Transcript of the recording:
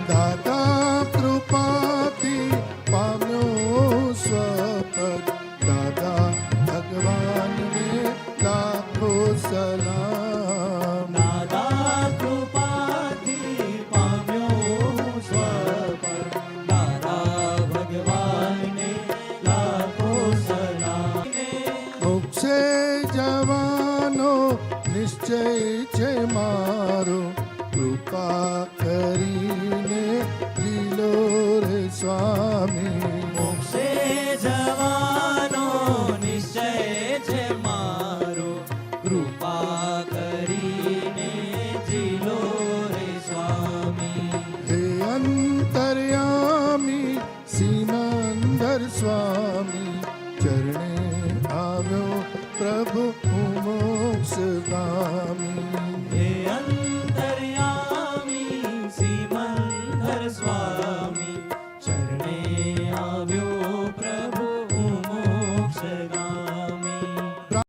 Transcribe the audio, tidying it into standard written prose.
દાદા કૃપાથી પામ્યો સ્વપદ, દાદા ભગવાનને લાખો સલામ. દાદા કૃપાથી પામ્યો સ્વપદ, દાદા ભગવાનને લાખો સલામ. મોક્ષે જવાનો નિશ્ચય છે મારો, કૃપા કરીને લીલો રે સ્વામી. મોક્ષે જવાનો નિશ્ચય છે મારો, કૃપા કરીને જીલો રે સ્વામી. હે અંતર્યામી સિમંદર સ્વામી, ચરણે આવ્યો પ્રભુ હું મોક્ષગામી. હે અંતર્યામી સિમંદર સ્વામી,